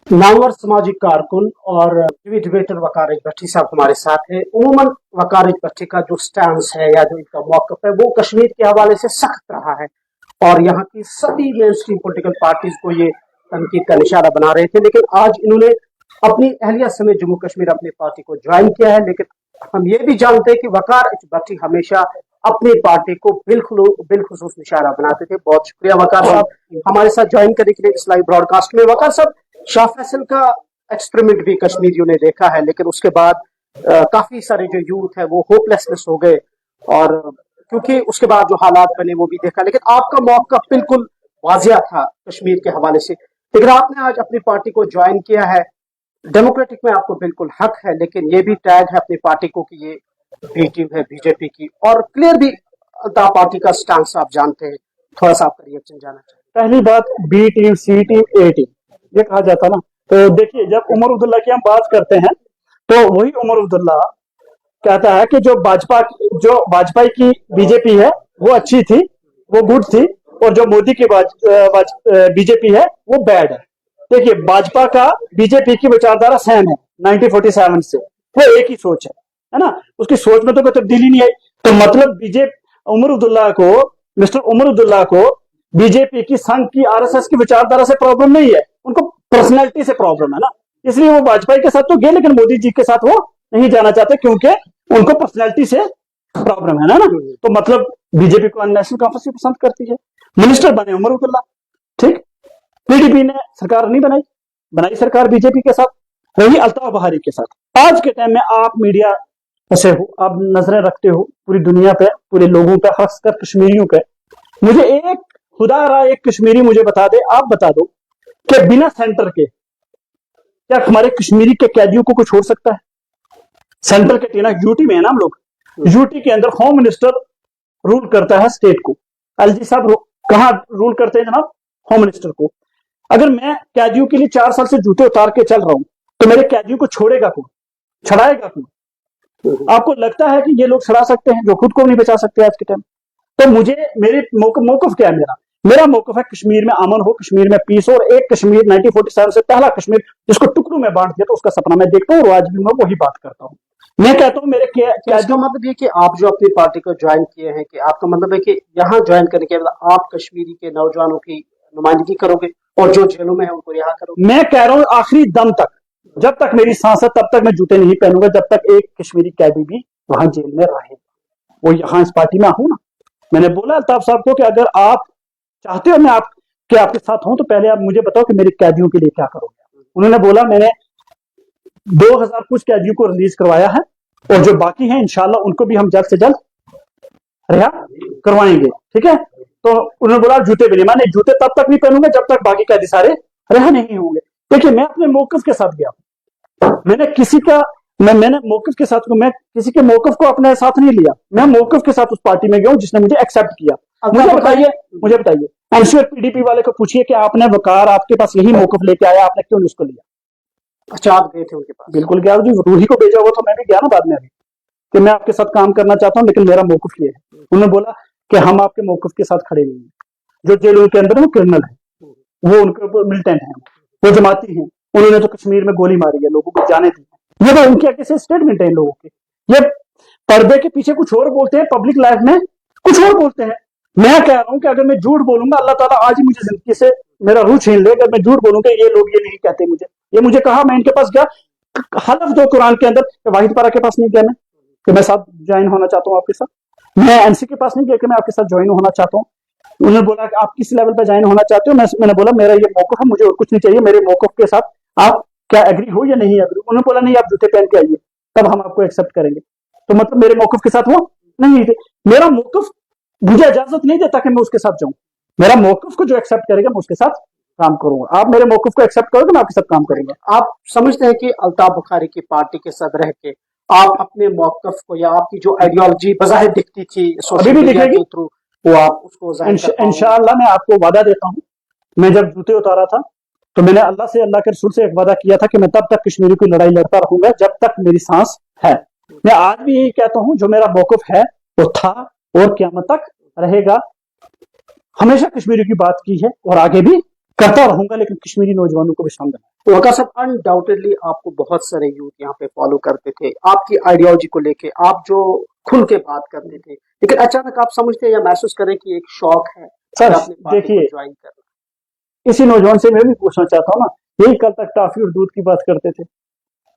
नामवर सामाजिक कारकुन और टीवी डिबेटर वकार भट्टी साहब हमारे साथ हैं। उमूमन वकार भट्टी का जो स्टैंड है या जो इनका मौकफ है वो कश्मीर के हवाले से सख्त रहा है और यहाँ की सभी मेन स्ट्रीम पोलिटिकल पार्टीज को ये तनकीद का निशाना बना रहे थे। लेकिन आज इन्होंने अपनी अहलिया समेत जम्मू कश्मीर अपनी पार्टी को ज्वाइन किया है। लेकिन हम ये भी जानते हैं कि वकार भट्टी हमेशा अपनी पार्टी को बिलखुसूस निशाना बनाते थे। बहुत शुक्रिया वकार साहब हमारे साथ ज्वाइन करने के लिए इस लाइव ब्रॉडकास्ट में। वकार साहब, शाह फैसल का एक्सपेरिमेंट भी कश्मीरियों ने देखा है, लेकिन उसके बाद काफी सारे जो यूथ है वो होपलेसनेस हो गए और क्योंकि उसके बाद जो हालात बने वो भी देखा। लेकिन आपका मौका बिल्कुल वाजिया था कश्मीर के हवाले से। लेकिन आपने आज अपनी पार्टी को ज्वाइन किया है, डेमोक्रेटिक में आपको बिल्कुल हक है, लेकिन ये भी टैग है अपनी पार्टी को कि ये बी टीम है बीजेपी की, और क्लियर भी पार्टी का स्टांस आप जानते हैं। थोड़ा सा आपका रिएक्शन जानना चाहिए। पहली बात, बी टीम, सी टीम, ए टीम ये कहा जाता ना, तो देखिए जब उमर अब्दुल्ला की हम बात करते हैं तो वही उमर अब्दुल्ला कहता है कि जो वाजपेयी की बीजेपी है वो अच्छी थी, वो गुड थी, और जो मोदी की बीजेपी है वो बैड है। देखिए भाजपा का बीजेपी की विचारधारा सेम है 1947 से, वो एक ही सोच है ना, उसकी सोच में तो कोई तब्दीली नहीं आई। तो मतलब मिस्टर उमर अब्दुल्ला को बीजेपी की, संघ की, आरएसएस की विचारधारा से प्रॉब्लम नहीं है, उनको पर्सनैलिटी से प्रॉब्लम है ना। इसलिए वो वाजपेयी के साथ तो गए लेकिन मोदी जी के साथ वो नहीं जाना चाहते क्योंकि उनको पर्सनैलिटी से प्रॉब्लम है ना। तो मतलब बीजेपी को नेशनल कॉन्फ्रेंस पसंद करती है। मिनिस्टर बने उमर अब्दुल्ला, ठीक। पीडीपी ने सरकार नहीं बनाई सरकार बीजेपी के साथ, वही अल्ताफ बहारी के साथ। आज के टाइम में आप मीडिया से हो, आप नजरें रखते हो पूरी दुनिया पे, पूरे लोगों पे, खासकर कश्मीरियों पे। मुझे एक खुदा रहा एक कश्मीरी मुझे बता दे, आप बता दो कि बिना सेंटर के क्या हमारे कश्मीरी के कैदियों को छोड़ सकता है? सेंटर के टीना यूटी में है ना हम लोग, यूटी के अंदर होम मिनिस्टर रूल करता है स्टेट को। एलजी साहब कहां रूल करते हैं जनाब? होम मिनिस्टर को। अगर मैं कैदियों के लिए 4 साल से जूते उतार के चल रहा हूं तो मेरे कैदियों को छोड़ेगा कौन, छड़ाएगा कौन? आपको लगता है कि ये लोग छड़ा सकते हैं जो खुद को नहीं बचा सकते आज के टाइम? तो मुझे मेरे मौकफ क्या है? मेरा मौकफ है कश्मीर में अमन हो, कश्मीर में पीस हो, और एक कश्मीर 1947 से पहला कश्मीर जिसको टुकड़ों में बांट दिया तो उसका सपना मैं देखता हूँ और आज भी मैं वही बात करता हूँ। मैं कहता हूँ मेरे इसका मतलब ये कि आप जो अपनी पार्टी को ज्वाइन किए हैं, कि आपका मतलब है कि यहाँ ज्वाइन करने के बाद आप कश्मीरी के नौजवानों की नुमाइंदगी करोगे और जो जेलों में है उनको रिहा करोगे? मैं कह रहा हूँ आखिरी दम तक, जब तक मेरी सांस है तब तक मैं जूते नहीं पहनूंगा, जब तक एक कश्मीरी कैदी भी वहां जेल में रहे। वो यहाँ इस पार्टी में हूं ना। मैंने बोला अल्ताफ साहब को कि अगर आप चाहते हो मैं आपके साथ हूं तो पहले आप मुझे बताओ कि मेरे कैदियों के लिए क्या करोगे। उन्होंने बोला मैंने 2000 कुछ कैदियों को रिलीज करवाया है और जो बाकी हैं इंशाल्लाह उनको भी हम जल्द से जल्द रिहा करवाएंगे, ठीक है। तो उन्होंने बोला जूते भी नहीं, मैंने जूते तब तक नहीं पहनूंगा जब तक बाकी कैदी सारे रिहा नहीं होंगे। देखिए मैं अपने मौकफ के साथ गया, मैंने मौकफ के साथ, मैं किसी के मौकफ को अपने साथ नहीं लिया, मैं मौकफ के साथ उस पार्टी में गया हूं जिसने मुझे एक्सेप्ट किया। मुझे बताइए एमसीआर पीडीपी वाले को पूछिए कि आपने वकार आपके पास यही मौकफ लेके आया, आपने क्यों नहीं उसको लिया? अच्छा, आप गए थे उनके पास? बिल्कुल गया जी, रूही को भेजा हुआ तो मैं भी गया ना बाद में अभी कि मैं आपके साथ काम करना चाहता हूँ लेकिन मेरा मौकफ ये है। उन्होंने बोला कि हम आपके मौकफ के साथ खड़े नहीं हैं। जो जेलों के अंदर वो क्रिमिनल है, वो उनके ऊपर मिलिटेंट है, वो जमाती है, उन्होंने तो कश्मीर में गोली मारी है, लोगों को जाने दी। ये तो उनके कैसे स्टेटमेंट है इन लोगों के। ये पर्दे के पीछे कुछ और बोलते हैं, पब्लिक लाइफ में कुछ और बोलते हैं। मैं कह रहा हूं कि अगर मैं झूठ बोलूंगा अल्लाह ताला आज ही मुझे जिंदगी से मेरा रूह छीन ले। अगर मैं झूठ बोलूंगा ये लोग ये नहीं कहते मुझे कहा, मैं इनके पास गया, हलफ दो कुरान के अंदर, वाहिद पारा के पास नहीं गया मैं कि मैं साथ ज्वाइन होना चाहता हूँ आपके साथ, मैं एनसी के पास नहीं गया कि मैं आपके साथ ज्वाइन होना चाहता हूँ। उन्होंने बोला कि आप किस लेवल पर ज्वाइन होना चाहते हो? मैंने बोला मेरा ये मौकफ है, मुझे और कुछ नहीं चाहिए, मेरे मौकफ के साथ आप क्या एग्री हो या नहीं एग्री? उन्होंने बोला नहीं आप जूते पहन के आइए तब हम आपको एक्सेप्ट करेंगे। तो मतलब मेरे मौकफ के साथ वो नहीं थे। मेरा मौकफ मुझे इजाजत नहीं देता कि मैं उसके साथ जाऊं। मेरा मौकफ को जो एक्सेप्ट करेगा मैं उसके साथ काम करूंगा। आप मेरे मौकफ को एक्सेप्ट करोगे मैं आपके साथ काम करूंगा। आप समझते हैं कि अल्ताफ बुखारी की पार्टी के साथ रह के आप अपने मौकफ को या आपकी जो आइडियोलॉजी बज़ाहिर दिखती थी अभी भी दिखेगी थ्रू, वो आप उसको इंशाअल्लाह मैं आपको वादा देता हूँ। मैं जब जूते उतारा था तो मैंने अल्लाह से, अल्लाह के रसूल से एक वादा किया था कि मैं तब तक कश्मीरी की लड़ाई लड़ता रहूंगा जब तक मेरी सांस है। मैं आज भी यही कहता हूं, जो मेरा मौकफ है वो था और क़यामत तक रहेगा। हमेशा कश्मीरी की बात की है और आगे भी करता रहूंगा, लेकिन कश्मीरी नौजवानों को भी समझना। तो वकार साहब, अनडाउटेडली आपको बहुत सारे यूथ यहाँ पे फॉलो करते थे आपकी आइडियोलॉजी को लेके, आप जो खुल के बात करते थे, लेकिन अचानक आप समझते हैं या महसूस करें कि एक शौक है सर अपने पार्टी को देखिए, ज्वाइन करना। इसी नौजवान से मैं भी पूछना चाहता हूँ ना, यही कल तक टॉफी और दूध की बात करते थे,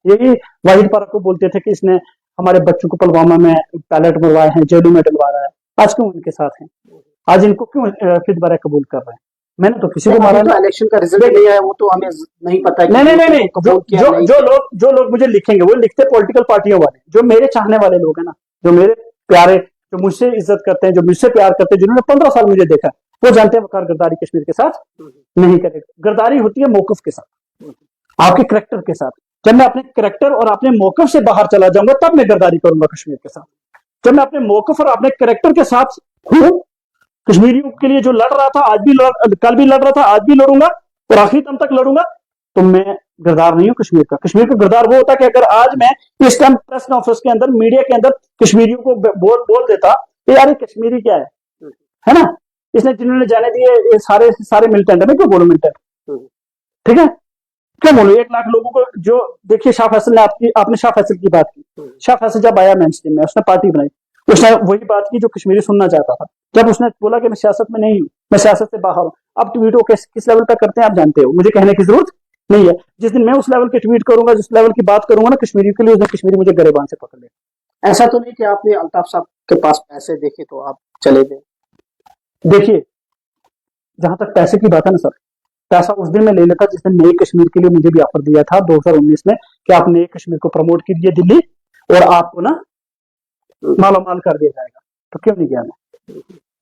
यही वाहिद पारा को बोलते थे कि इसने हमारे बच्चों को पुलवामा में पैलेट मरवाए हैं, जेलों में डलवा रहा है, आज क्यों उनके साथ हैं? आज इनको क्यों फिदबारा कबूल कर रहे हैं? मैंने तो किसी को मारा तो नहीं। इलेक्शन का रिजल्ट नहीं आया, वो तो हमें नहीं पता कि नहीं, कबूल किया नहीं किया। जो लोग मुझे लिखेंगे वो लिखते पॉलिटिकल पार्टियों वाले, जो मेरे चाहने वाले लोग हैं ना, जो मेरे प्यारे, जो मुझसे इज्जत करते हैं, जो मुझसे प्यार करते हैं, जिन्होंने 15 साल मुझे देखा, वो जानते हैं वकार गद्दारी कश्मीर के साथ नहीं करेगा। गद्दारी होती है मौकफ के साथ, आपके करैक्टर के साथ। जब मैं अपने करैक्टर और अपने मौकफ से बाहर चला जाऊंगा तब मैं गद्दारी करूंगा कश्मीर के साथ। जब मैं अपने मौकफ और अपने करैक्टर के साथ हूं, कश्मीरियों के लिए जो लड़ रहा था, आज भी कल भी लड़ रहा था, आज भी लड़ूंगा और आखिरी दम तक लड़ूंगा, तो मैं गद्दार नहीं हूं कश्मीर का। कश्मीर का गद्दार वो होता कि अगर आज मैं इस टाइम प्रेस कॉन्फ्रेंस के अंदर, मीडिया के अंदर कश्मीरियों को बोल देता तो यार ये कश्मीरी क्या है ना, इसने जिन्होंने जाने दिए ये सारे मिलिटेंट है। मैं क्यों बोलूं मिलिटेंट? ठीक है, क्यों बोलूं? 1 लाख लोगों को जो, देखिए शाह फैसल ने आपने शाह फैसल की बात की। शाह फैसल जब आया मेन स्ट्रीम में, उसने पार्टी बनाई, उसने वही बात की जो कश्मीरी सुनना चाहता था। जब उसने बोला कि मैं सियासत में नहीं हूं, मैं सियासत से बाहर हूं, अब ट्वीट वो किस लेवल पर करते हैं आप जानते हो, मुझे कहने की जरूरत नहीं है। जिस दिन मैं उस लेवल के ट्वीट करूंगा, जिस लेवल की बात करूंगा ना कश्मीरी के लिए, उस दिन कश्मीरी मुझे गरेबान से पकड़ ले। ऐसा तो नहीं कि आपने अल्ताफ साहब के पास पैसे देखे तो आप चले गए? देखिए, जहां तक पैसे की बात है ना सर, पैसा उस दिन मैं ले लेता जिस दिन नए कश्मीर के लिए मुझे भी ऑफर दिया था 2019 में कि आप नए कश्मीर को प्रमोट कीजिए दिल्ली और आपको ना माला माल कर दिया जाएगा। तो क्यों नहीं गया मैं?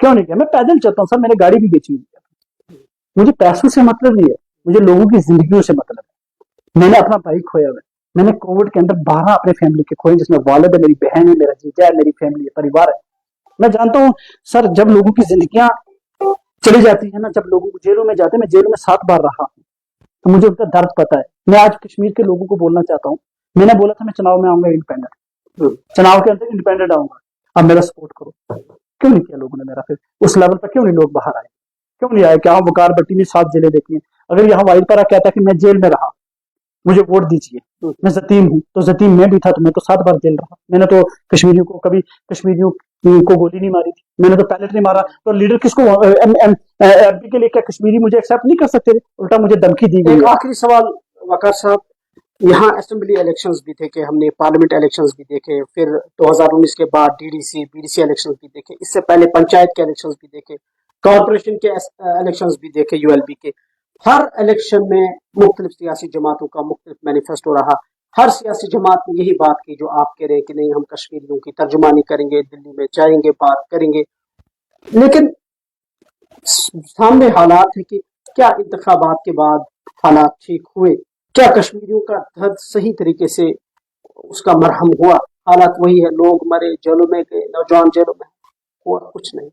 क्यों नहीं गया? मैं पैदल चलता हूँ सर, मैंने गाड़ी भी बेची हुई है। मुझे पैसों से मतलब नहीं है, मुझे लोगों की जिंदगियों से मतलब है। मैंने अपना भाई खोया हुआ है, मैंने कोविड के अंदर 12 अपने फैमिली के खोए, जिसमें वालिद है, मेरी बहन है, मेरा जीजा है, मेरी फैमिली है, परिवार है। मैं जानता हूँ सर, जब लोगों की जिंदगियां चली जाती है ना, जब लोगों को जेलों में जाते हैं, मैं जेलों में 7 बार रहा हूँ, तो मुझे उनका दर्द पता है। मैं आज कश्मीर के लोगों को बोलना चाहता हूँ, मैंने बोला था मैं चुनाव में आऊंगा इंडिपेंडेंट, चुनाव के अंदर इंडिपेंडेंट आऊंगा, अब मेरा सपोर्ट करो। क्यों नहीं किया लोगों ने मेरा? फिर उस लेवल पर क्यों नहीं लोग बाहर आए? क्यों नहीं आए? क्या वकार भट्टी ने 7 जेलें देखी हैं? अगर यहाँ वाइल पारा कहता कि मैं जेल में रहा, मुझे वोट दीजिए, मैं जतीम हूँ, तो जतीम में भी था तो मैं तो 7 बार जेल रहा। मैंने तो कश्मीरियों को कभी कश्मीरियों को गोली नहीं मारी थी, मैंने तो पैलेट नहीं मारा। तो लीडर किसको एमपी के लिए क्या कश्मीरी मुझे एक्सेप्ट नहीं कर सकते थे? उल्टा मुझे धमकी दी गई। एक आखिरी सवाल वकार साहब, यहाँ असेंबली इलेक्शंस भी देखे हमने, पार्लियामेंट इलेक्शंस भी देखे, फिर 2019 के बाद डीडीसी बीडीसी इलेक्शंस भी देखे, इससे पहले पंचायत के इलेक्शंस भी देखे, कॉर्पोरेशन के इलेक्शंस भी देखे, यूएलबी के। हर इलेक्शन में मुख्तलिफ सियासी जमातों का मुख्तलिफ मैनिफेस्टो रहा। हर सियासी जमात ने यही बात की जो आप कह रहे हैं कि नहीं, हम कश्मीरियों की तर्जुमानी करेंगे, दिल्ली में जाएंगे, बात करेंगे। लेकिन सामने हालात है कि क्या इंतखाबात के बाद हालात ठीक हुए? क्या कश्मीरियों का दर्द सही तरीके से उसका मरहम हुआ? हालात वही है, लोग मरे, जेलों में गए, नौजवान जेलों में, और कुछ नहीं।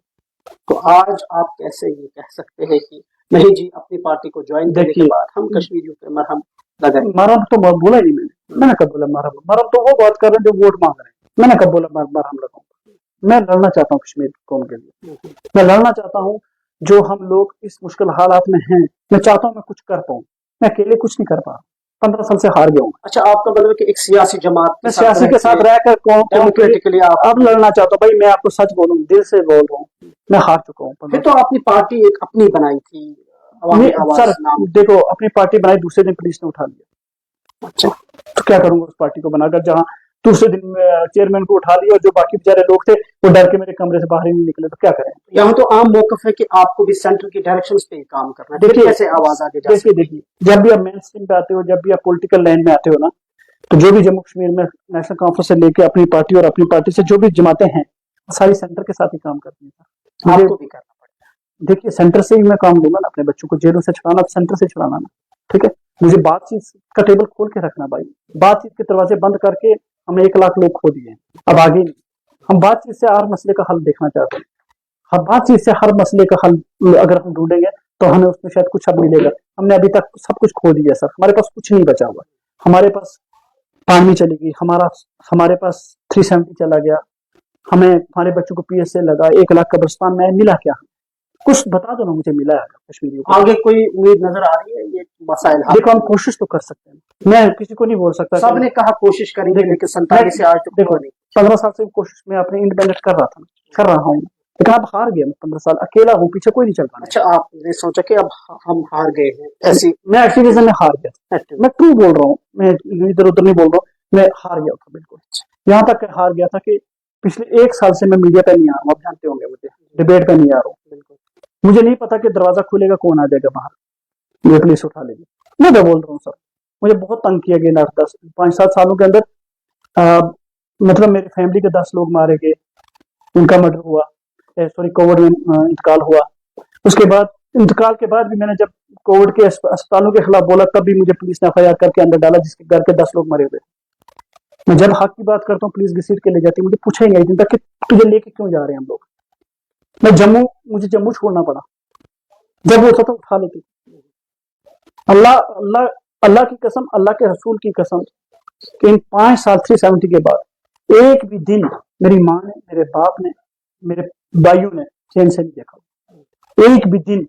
तो आज आप कैसे ये कह सकते हैं कि नहीं जी, अपनी पार्टी को ज्वाइन करने के बाद हम कश्मीरियों पे मरहम लगाए? मरहम तो बोला ही नहीं मैंने कब बोला मरहम? मरहम तो वो बात कर रहे हैं जो वोट मांग रहे हैं। मैंने कब बोला मरहम लगाऊंगा? मैं लड़ना चाहता हूँ कश्मीर कौम के लिए, मैं लड़ना चाहता हूँ। जो हम लोग इस मुश्किल हालात में हैं, मैं चाहता हूँ मैं कुछ कर पाऊँ। मैं अकेले कुछ नहीं कर पा रहा, 15 साल से हार गया हूँ। अच्छा, आपका मतलब है कि एक सियासी जमात मैं सियासी के साथ रहकर डेमोक्रेटिकली आप अब लड़ना चाहता हूँ। भाई मैं आपको सच बोलूँ, दिल से बोल रहा हूँ, मैं हार चुका हूँ। फिर तो अपनी पार्टी एक अपनी बनाई थी, सर देखो, अपनी पार्टी बनाई, दूसरे दिन पुलिस ने उठा लिया। अच्छा, तो क्या करूंगा उस पार्टी को बनाकर, जहां दूसरे दिन चेयरमैन को उठा लिया और जो बाकी बेचारे लोग थे वो डर के मेरे कमरे से बाहर ही नहीं निकले। तो क्या करें? यहाँ तो आम मौकफ है कि आपको भी सेंटर की डायरेक्शंस पे ही काम करना है। देखिए कैसे आवाज आगे जा सकती है। देखिए, जब भी आप मेन स्ट्रीम पे आते हो, जब भी आप पॉलिटिकल लाइन में आते हो ना, तो जो भी जम्मू कश्मीर में नेशनल कॉन्फ्रेंस से लेके अपनी पार्टी और अपनी पार्टी से जो भी जमातें हैं, सारी सेंटर के साथ ही काम करती है। आपको भी करना पड़ेगा। देखिए, सेंटर से ही मैं काम लूंगा ना, अपने बच्चों को जेलों से छुड़ाना, सेंटर से छुड़ाना ना। ठीक है, मुझे बातचीत का टेबल खोल के रखना भाई। बातचीत के दरवाजे बंद करके हमने 1 लाख लोग खो दिए, अब आगे नहीं। हम बातचीत से हर मसले का हल देखना चाहते हैं। हम बातचीत से हर मसले का हल अगर हम ढूंढेंगे तो हमें उसमें शायद कुछ अब मिलेगा। हमने अभी तक सब कुछ खो दिया सर, हमारे पास कुछ नहीं बचा हुआ। हमारे पास पानी चली गई, हमारे पास 370 चला गया, हमें हमारे बच्चों को PSA लगा, 1 लाख कब्रिस्तान में मिला क्या? कुछ बता दो ना मुझे, मिला है कश्मीरियों को? आगे कोई उम्मीद नजर आ रही है ये मसाइल हल? देखो हम कोशिश तो कर सकते हैं, मैं किसी को नहीं बोल सकता। सबने कहा कोशिश करेंगे, लेकिन 47 से आज तक देखो 15 साल से कोशिश में अपने इंडिपेंडेंट कर रहा था, कर रहा हूँ, लेकिन अब हार गया। मैं 15 साल अकेला हूँ, पीछे कोई नहीं चल पाना। अच्छा, आपने सोचा कि अब हम हार गए हैं ऐसी? मैं एक्टिविज्म में हार गया, मैं ट्रू बोल रहा हूँ, मैं इधर उधर नहीं बोल रहा हूँ, मैं हार गया था बिल्कुल। यहाँ तक हार गया था कि पिछले 1 साल से मैं मीडिया पे नहीं आ रहा हूँ, आप जानते होंगे मुझे, डिबेट पे नहीं आ रहा हूँ। मुझे नहीं पता कि दरवाजा खुलेगा कौन आ जाएगा बाहर, ये पुलिस उठा लेगी। मैं तो बोल रहा हूँ सर, मुझे बहुत तंग किया गया 5-7 सालों के अंदर। मतलब मेरी फैमिली के 10 लोग मारे गए, उनका मर्डर हुआ, सॉरी कोविड में इंतकाल हुआ। उसके बाद इंतकाल के बाद भी मैंने जब कोविड के अस्पतालों के खिलाफ बोला, तब भी मुझे पुलिस ने FIR करके अंदर डाला, जिसके घर के 10 लोग मरे हुए। मैं जब हक की बात करता हूँ पुलिस घसीट के ले जाती है, मुझे पूछेंगे एक दिन तक कि तुझे लेके क्यों जा रहे हैं हम लोग। मुझे जम्मू छोड़ना पड़ा, जब होता था उठा लेते। अल्लाह की कसम, अल्लाह के रसूल की कसम कि इन 5 साल 370 के बाद एक भी दिन मेरी माँ ने, मेरे बाप ने, मेरे भाइयों ने चैन से नहीं देखा। एक भी दिन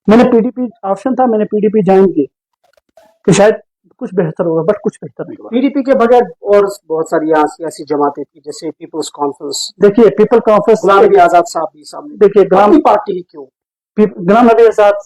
मैंने PDP ऑप्शन था, मैंने PDP ज्वाइन की कि शायद कुछ बेहतर होगा, बट कुछ बेहतर नहीं हुआ। PDP के बगैर और बहुत सारी यहाँ सियासी जमातें थी, जैसे पीपल्स कॉन्फ्रेंस। देखिए पीपल कॉन्फ्रेंस, गुलाम नबी आजाद साहब भी सामने। देखिए गुलाम पार्टी ही क्यों? गुलाम नबी आजाद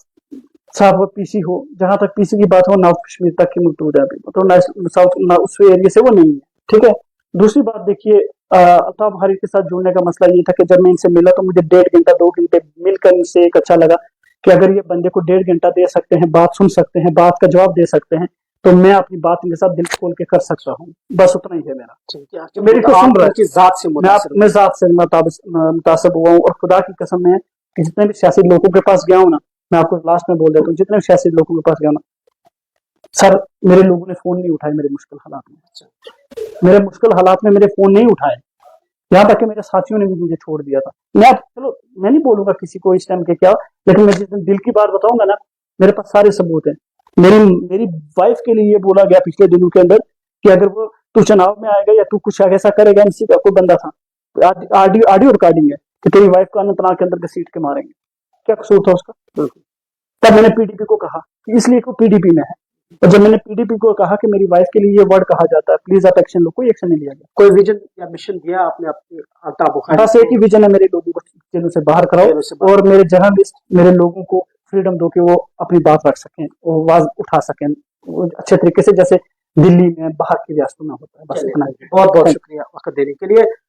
साहब वो PC हो, जहां तक PC की बात हो, नॉर्थ कश्मीर तक की मुद्दे है, मतलब साउथ उस एरिया से वो नहीं है, ठीक है। दूसरी बात देखिए, अल्ताफ हरी के साथ जुड़ने का मसला ये था कि जब मैं इनसे मिला तो मुझे 1.5 घंटा 2 घंटे मिलकर इनसे एक अच्छा लगा कि अगर ये बंदे को 1.5 घंटा दे सकते हैं, बात सुन सकते हैं, बात का जवाब दे सकते हैं, तो मैं अपनी बात इनके साथ दिल खोल के कर सकता हूँ। बस उतना ही है मेरा। ठीक है, मेरी को सुन रहा है, जात से मैं जात से मुतासिब हुआ हूँ, और खुदा की कसम है कि जितने भी सियासी लोगों के पास गया हूँ ना, मैं आपको लास्ट में बोल देता हूँ, जितने भी सियासी लोगों के पास गया ना सर, मेरे लोगों ने फोन नहीं उठाए मेरे मुश्किल हालात में। मेरे मुश्किल हालात में मेरे फोन नहीं उठाए, यहाँ तक कि मेरे साथियों ने भी मुझे छोड़ दिया था। चलो मैं नहीं बोलूंगा किसी को इस टाइम के क्या, लेकिन मैं जिस दिन दिल की बात बताऊंगा ना, मेरे पास सारे सबूत हैं। मेरी वाइफ के लिए ये बोला गया पिछले दिनों के अंदर कि अगर वो तू चुनाव में आएगा या तू कुछ ऐसा करेगा, इसी का कोई बंदा था, ऑडियो रिकॉर्डिंग है कि तेरी वाइफ को अनंतनाग के अंदर घसीट के मारेंगे। क्या कसूर था उसका? तब मैंने PDP को कहा, इसलिए को PDP में है। और जब मैंने PDP को कहा कि मेरी वाइफ के लिए ये वर्ड कहा जाता है, प्लीज आप एक्शन लो, कोई एक्शन नहीं लिया गया। कोई विजन या मिशन दिया आपने अपने अल्ताफ बुखारी? बस एक ही विजन है, मेरे लोगों को जेलों से बाहर कराओ और मेरे जर्नलिस्ट, मेरे लोगों को फ्रीडम दो कि वो अपनी बात रख सकें, वो आवाज उठा सकें अच्छे तरीके से, जैसे दिल्ली में बाहर की रियासतों में होता है। बस इतना ही। बहुत बहुत शुक्रिया वक्त देने के लिए।